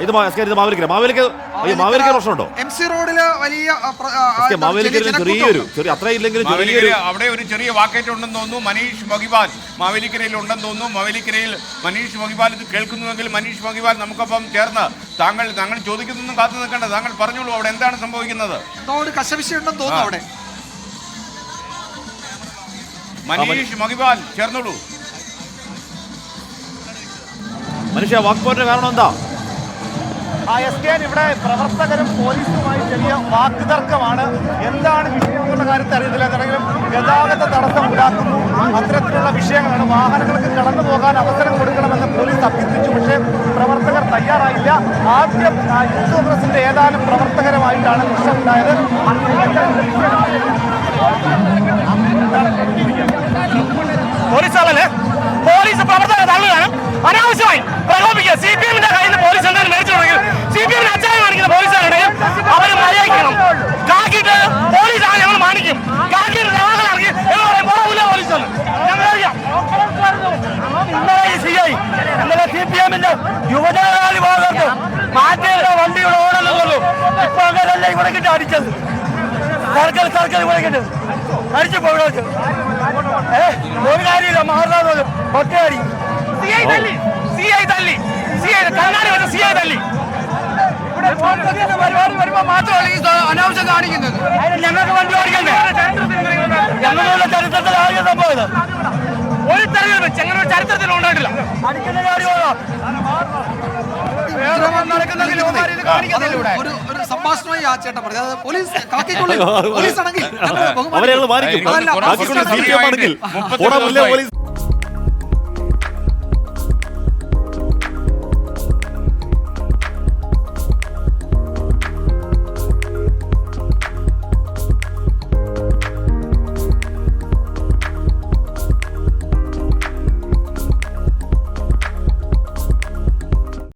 ഇത് മാവേലിക്കര പ്രശ്നമുണ്ടോ? MC റോഡില് വലിയ ചെറിയ അത്ര ഇല്ലെങ്കിലും അവിടെ ഒരു ചെറിയ വാക്കേറ്റം ഉണ്ടെന്ന് തോന്നുന്നു. മനീഷ് മൊഹിബാൽ മാവേലിക്കരയിൽ ഉണ്ടെന്ന് തോന്നുന്നു. മാവേലിക്കരയിൽ മനീഷ് മൊഹിബാൽ ഇത് കേൾക്കുന്നുവെങ്കിൽ മനീഷ് മൊഹിബാൽ നമുക്കൊപ്പം ചേർന്ന് താങ്കൾ ചോദിക്കുന്നൊന്നും കാത്തു നിൽക്കേണ്ട, താങ്കൾ പറഞ്ഞോളൂ അവിടെ എന്താണ് സംഭവിക്കുന്നത്. കശവിശയുണ്ടെന്ന് തോന്നുന്നു അവിടെ. മനീഷ് മൊഹിബാൽ ചേർന്നോളൂ. മനുഷ്യ വാക്പോരിന്റെ കാരണം എന്താ? ഇവിടെ പ്രവർത്തകരും പോലീസുമായി ചെറിയ വാക്കുതർക്കമാണ്. എന്താണ് വിഷയം എന്നുള്ള കാര്യത്തിൽ അറിയത്തില്ല. എന്തെങ്കിലും ഗതാഗത തടസ്സം ഉണ്ടാക്കുന്നു, അത്തരത്തിലുള്ള വിഷയങ്ങളാണ്. വാഹനങ്ങൾക്ക് കടന്നു പോകാൻ അവസരം കൊടുക്കണമെന്ന് പോലീസ് അഭ്യർത്ഥിച്ചു. പക്ഷേ പ്രവർത്തകർ തയ്യാറായില്ല. ആദ്യം യൂത്ത് കോൺഗ്രസിന്റെ ഏതാനും പ്രവർത്തകരുമായിട്ടാണ് പ്രശ്നമുണ്ടായത്. പോലീസാണല്ലേ? പോലീസ് പ്രവർത്തകർ തള്ളുകയാണ്, അനാവശ്യമായി പ്രകോപിക്കുക. CPM-ന്റെ കയ്യിൽ നിന്ന് പോലീസ് എന്തായാലും മേടിച്ചിട്ടുണ്ടെങ്കിൽ CPM-ന് അച്ചായം കാണിക്കുന്ന പോലീസാണെങ്കിൽ അവർ മര്യാദിക്കണം. കാക്കിയിട്ട് പോലീസാണ് ഞങ്ങൾ മാനിക്കും. കാക്കിയിട്ട് ഞങ്ങളാണെങ്കിൽ പോലില്ല പോലീസാണ് ഞങ്ങളറിയാം. ഇന്നലെ CPM-ന്റെ യുവജന വിഭാഗത്ത് മാറ്റിയുടെ വണ്ടിയുടെ ഓടലുള്ളൂ. ഇപ്പൊ അങ്ങനല്ല ഇവിടെ കിട്ടി അടിച്ചത്. സർക്കാർ ഇവിടെ കിട്ടും അടിച്ചു പോകണം. ഒരു കാര്യമില്ല, മാറുന്നത് ഒറ്റയടി. CI തല്ലി കണ്ണാടി വന്ന് CI തല്ലി. പരിപാടി വരുമ്പോ മാത്രമല്ല ഈ അനാവശ്യം കാണിക്കുന്നത്. ഞങ്ങൾക്ക് വണ്ടി ഓടിക്കണ്ടേ? ഞങ്ങളുടെ ചരിത്രത്തിൽ ആദ്യം സംഭവം ഒരു തെരഞ്ഞെടുപ്പ് ഞങ്ങളുടെ ചരിത്രത്തിൽ ഉണ്ടായിട്ടില്ല. അടിക്കുന്ന കാര്യമാണോ ഒരു സംഭാഷണമായി ആ ചേട്ടൻ പറഞ്ഞത്. പോലീസ് കാക്കിക്കുള്ളിൽ പോലീസ് ആണെങ്കിൽ അവരെ